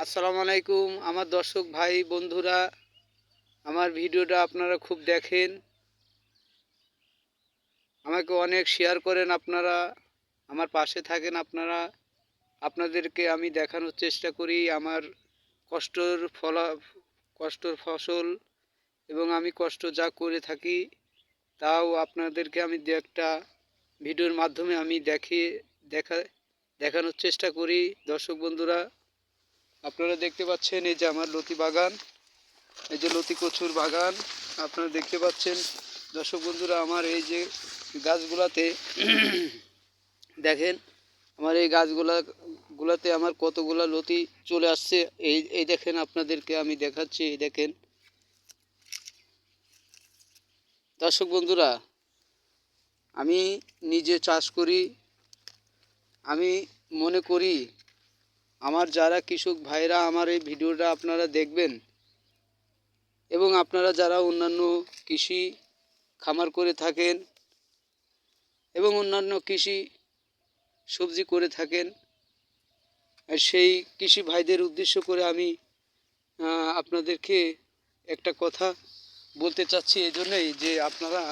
আসসালামু আলাইকুম আমার দর্শক ভাই বন্ধুরা, আমার ভিডিওটা আপনারা খুব দেখেন, আমাকে অনেক শেয়ার করেন, আপনারা আমার পাশে থাকেন। আপনাদেরকে আমি দেখানোর চেষ্টা করি আমার কষ্টর কষ্টর ফসল, এবং আমি কষ্ট যা করে থাকি তাও আপনাদেরকে আমি একটা ভিডিওর মাধ্যমে আমি দেখানোর চেষ্টা করি। দর্শক বন্ধুরা, আপনারা দেখতে পাচ্ছেন এই যে আমার লতি বাগান, এই যে লতি কচুর বাগান আপনারা দেখতে পাচ্ছেন। দর্শক বন্ধুরা, আমার এই যে গাছগুলাতে দেখেন, আমার এই গাছগুলাতে আমার কতগুলা লতি চলে আসছে। এই দেখেন, আপনাদেরকে আমি দেখাচ্ছি। এই দেখেন দর্শক বন্ধুরা, আমি নিজে চাষ করি। আমি মনে করি আমার যারা কৃষক ভাইরা আমার এই ভিডিওটা আপনারা দেখবেন, এবং আপনারা যারা অন্যান্য কৃষি খামার করে থাকেন এবং অন্যান্য কৃষি সবজি করে থাকেন, সেই কৃষি ভাইদের উদ্দেশ্য করে আমি আপনাদেরকে একটা কথা বলতে চাচ্ছি। এই জন্যই যে আপনারা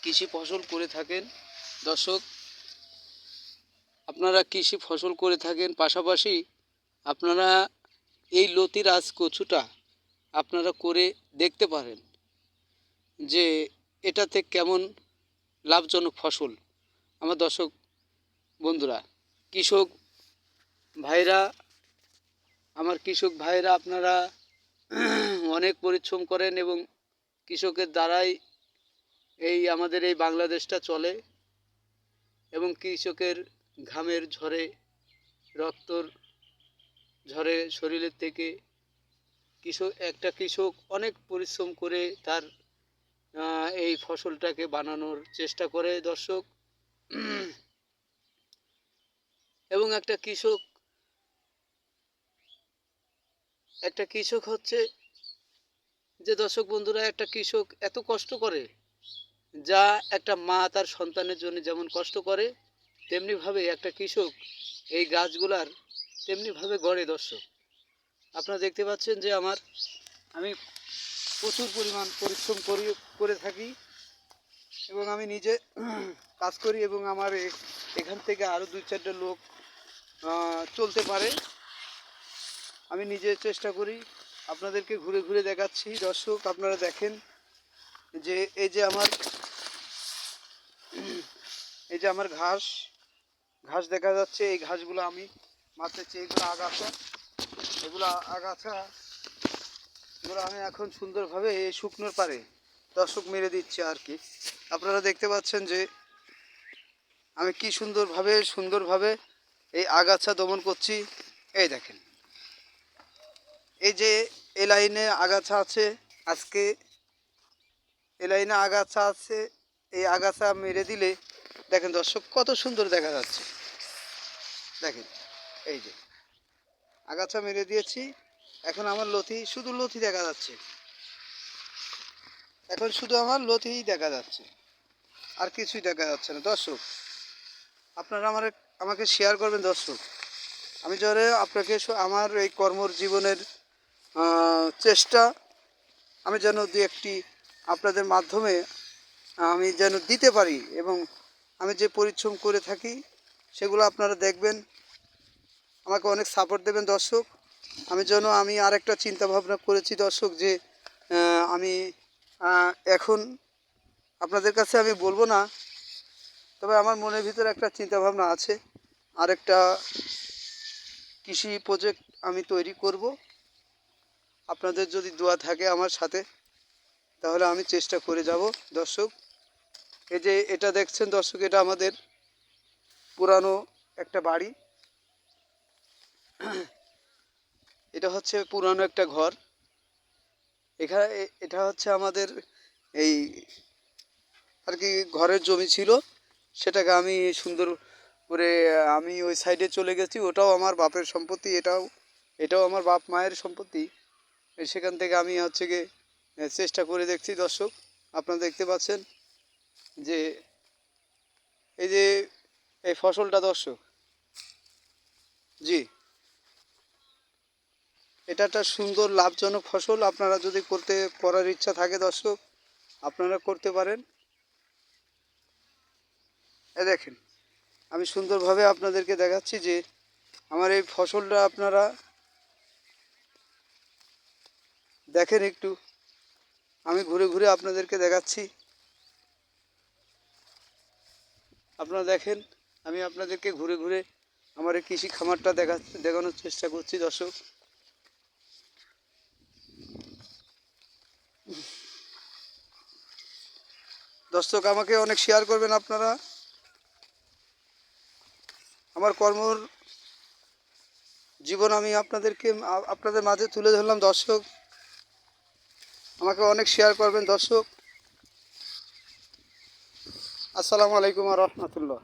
কৃষি ফসল করে থাকেন, দর্শক, আপনারা কৃষি ফসল করে থাকেন, পাশাপাশি আপনারা এই লতিরাজ কচুটা আপনারা করে দেখতে পারেন যে এটাতে কেমন লাভজনক ফসল। আমার দর্শক বন্ধুরা, কৃষক ভাইরা, আমার কৃষক ভাইরা আপনারা অনেক পরিশ্রম করেন, এবং কৃষকের দ্বারাই এই আমাদের এই বাংলাদেশটা চলে, এবং কৃষকের ঘামের ঝরে, রক্তর ঝরে শরীরের থেকে একটা কৃষক অনেক পরিশ্রম করে তার এই ফসলটাকে বানানোর চেষ্টা করে, দর্শক। এবং একটা কৃষক হচ্ছে যে, দর্শক বন্ধুরা, একটা কৃষক এত কষ্ট করে, যা একটা মা তার সন্তানের জন্য যেমন কষ্ট করে, তেমনিভাবে একটা কৃষক এই গাছগুলার তেমনিভাবে গড়ে। দর্শক, আপনারা দেখতে পাচ্ছেন যে আমি প্রচুর পরিমাণ পরিশ্রম করে থাকি, এবং আমি নিজে কাজ করি, এবং আমার এখান থেকে আরও 2-4টা লোক চলতে পারে। আমি নিজে চেষ্টা করি, আপনাদেরকে ঘুরে ঘুরে দেখাচ্ছি। দর্শক, আপনারা দেখেন যে এই যে আমার ঘাস দেখা যাচ্ছে। এই ঘাসগুলো আমি মারতেছি, এগুলো আগাছা আমি এখন সুন্দরভাবে এই শুকনোর পারে দর্শক মেরে দিচ্ছে আর কি। আপনারা দেখতে পাচ্ছেন যে আমি কি সুন্দরভাবে এই আগাছা দমন করছি। এই দেখেন, এই যে এই লাইনে আগাছা আছে, আজকে এই লাইনে আগাছা আছে, এই আগাছা মেরে দিলে দেখেন দর্শক কত সুন্দর দেখা যাচ্ছে। দেখেন, এই যে আগাছা মেরে দিয়েছি, এখন আমার শুধু লতি দেখা যাচ্ছে। এখন শুধু আমার লতিই দেখা যাচ্ছে, আর কিছুই দেখা যাচ্ছে না। দর্শক, আপনারা আমাকে শেয়ার করবেন। দর্শক, আমি যেন আপনাকে আমার এই কর্মজীবনের চেষ্টা আমি যেন একটি আপনাদের মাধ্যমে আমি যেন দিতে পারি, এবং আমি যে পরিশ্রম করে থাকি সেগুলো আপনারা দেখবেন, আমাকে অনেক সাপোর্ট দেবেন। দর্শক, আমি আরেকটা চিন্তা ভাবনা করেছি দর্শক, যে আমি এখন আপনাদের কাছে আমি বলবো না, তবে আমার মনের ভিতরে একটা চিন্তা ভাবনা আছে, আরেকটা কৃষি প্রজেক্ট আমি তৈরি করব। আপনাদের যদি দোয়া থাকে আমার সাথে, তাহলে আমি চেষ্টা করে যাব। দর্শক, এই যে এটা দেখছেন দর্শক, এটা আমাদের পুরানো একটা বাড়ি, এটা হচ্ছে পুরানো একটা ঘর। এটা হচ্ছে আমাদের এই আর কি ঘরের জমি ছিল, সেটাকে আমি সুন্দর করে আমি ওই সাইডে চলে গেছি। ওটাও আমার বাপের সম্পত্তি, এটাও আমার বাপ মায়ের সম্পত্তি। সেখান থেকে আমি হচ্ছে গিয়ে চেষ্টা করে দেখছি। দর্শক, আপনারা দেখতে পাচ্ছেন যে এই ফসলটা, দর্শক, জি, এটা একটা সুন্দর লাভজনক ফসল। আপনারা যদি করার ইচ্ছা থাকে দর্শক, আপনারা করতে পারেন। দেখেন, আমি সুন্দরভাবে আপনাদেরকে দেখাচ্ছি যে আমার এই ফসলটা আপনারা দেখেন একটু। আমি ঘুরে ঘুরে আপনাদেরকে দেখাচ্ছি, আপনারা দেখেন। আমি আপনাদেরকে ঘুরে ঘুরে আমার এই কৃষি খামারটা দেখানোর চেষ্টা করছি দর্শক। দর্শক, আমাকে অনেক শেয়ার করবেন আপনারা। আমার কর্মর জীবন আমি আপনাদের মাঝে তুলে ধরলাম দর্শক। আমাকে অনেক শেয়ার করবেন দর্শক। আসসালামু আলাইকুম ওয়া রাহমাতুল্লাহ।